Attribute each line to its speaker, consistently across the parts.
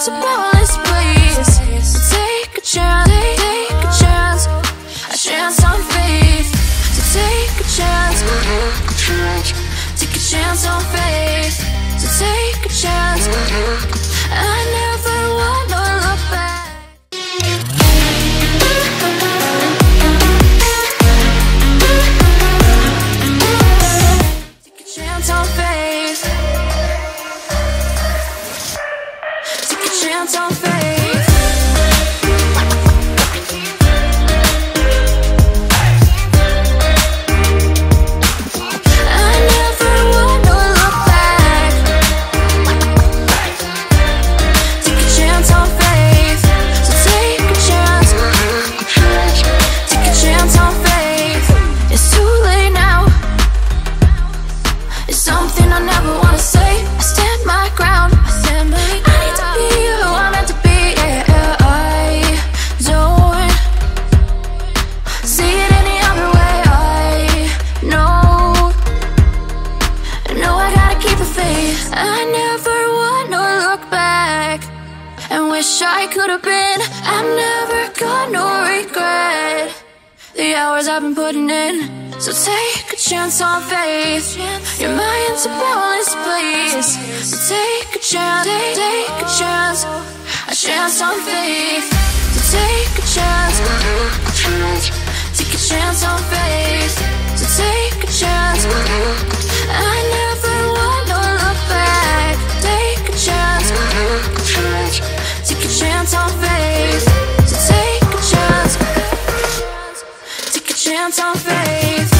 Speaker 1: about this place. So take a chance, take a chance, a chance on faith. So take a chance, take a chance on faith. So take a chance. I never wanna look back. Take a chance on faith. Take a chance on faith. I could have been, I'm never gonna regret the hours I've been putting in. So take a chance on faith. Your mind's a boundless place. So take a chance, take a chance, a chance on faith. So take a chance, take a chance on faith. So take a chance. I never wanna look back. Take a chance. Take a chance on faith. So take a chance. Take a chance on faith.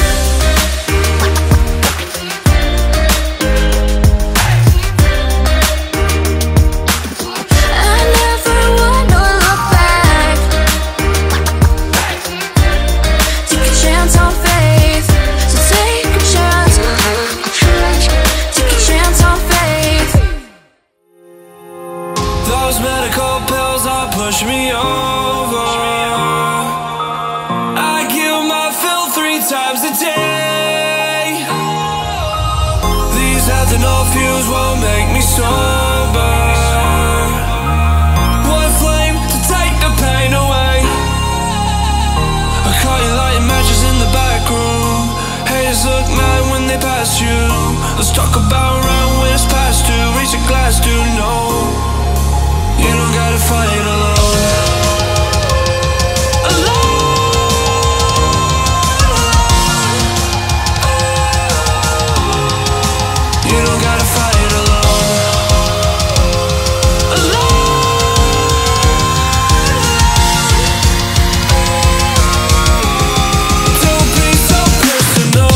Speaker 1: I never wanna look back. Take a chance on faith. So take a chance. Take a chance on faith.
Speaker 2: Those medical pills are pushing me over. I kill my fill 3 times a day. These ethanol fumes won't make me sober. One flame to take the pain away. I caught you lighting matches in the back room. Haters look mad when they pass you. Let's talk about around when it's past due. Reach a glass, do no. You don't gotta fight alone. You don't gotta fight alone. Don't be so personal.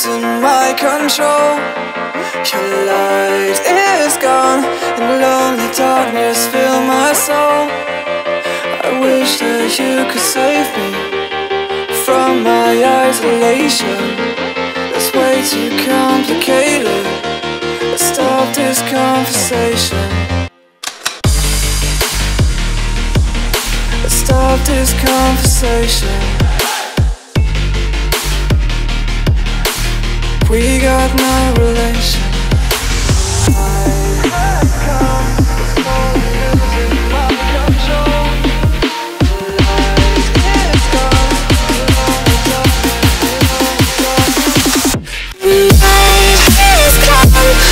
Speaker 2: losing my control. Your light is gone, and lonely darkness fill my soul. I wish that you could save me from my isolation. It's way too complicated. Let's stop this conversation. Let's stop this conversation. We got no relation.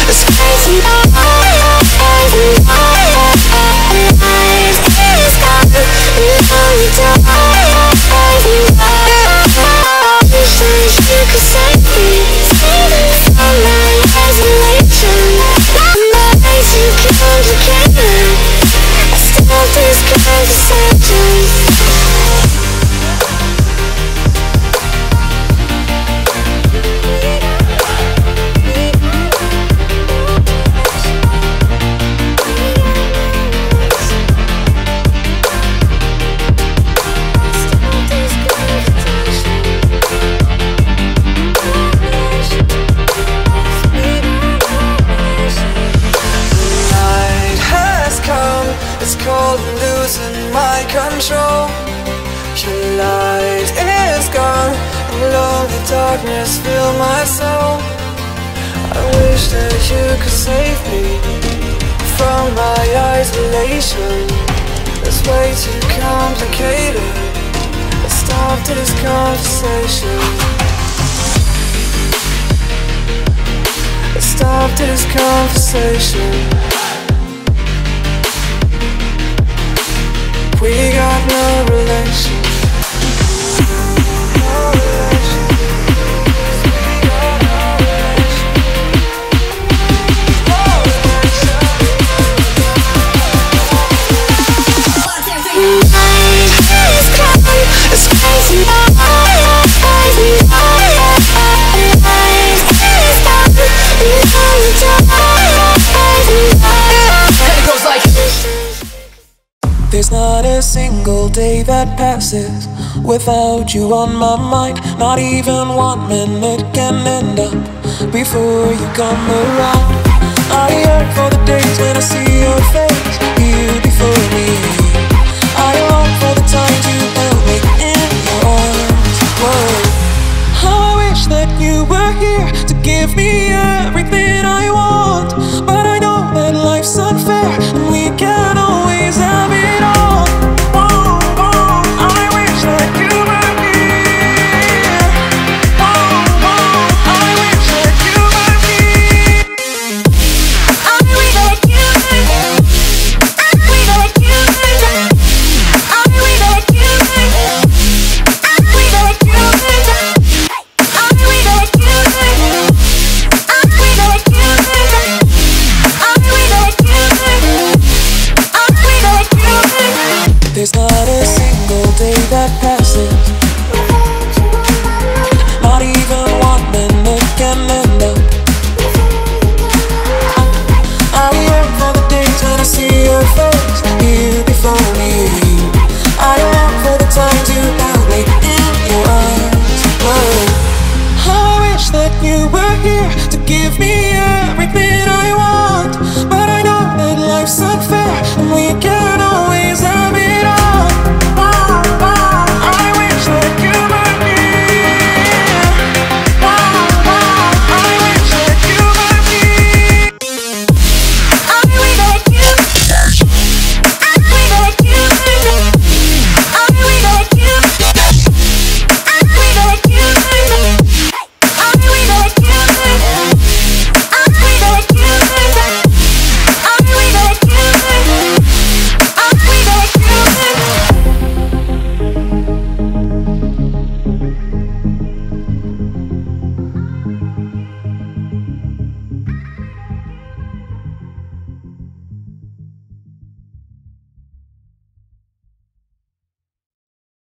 Speaker 1: It's crazy. You could save me, save me from my isolation. My mind's too complicated. I stop this conversation.
Speaker 2: Control. Your light is gone, and lonely darkness fill my soul. I wish that you could save me from my isolation. It's way too complicated. Let's stop this conversation. Let's stop this conversation. We got no relation. No relation. We got no relation. No relation.
Speaker 1: It's crazy.
Speaker 2: And it goes like. There's not a single day that passes without you on my mind. Not even 1 minute can end up before you come around. I yearn for the days when I see your face, you before me. I long for the times you held me in your arms. Whoa. How I wish that you were here to give me everything I want. But I know that life's unfair and we can't always have it. There's not a single day that passes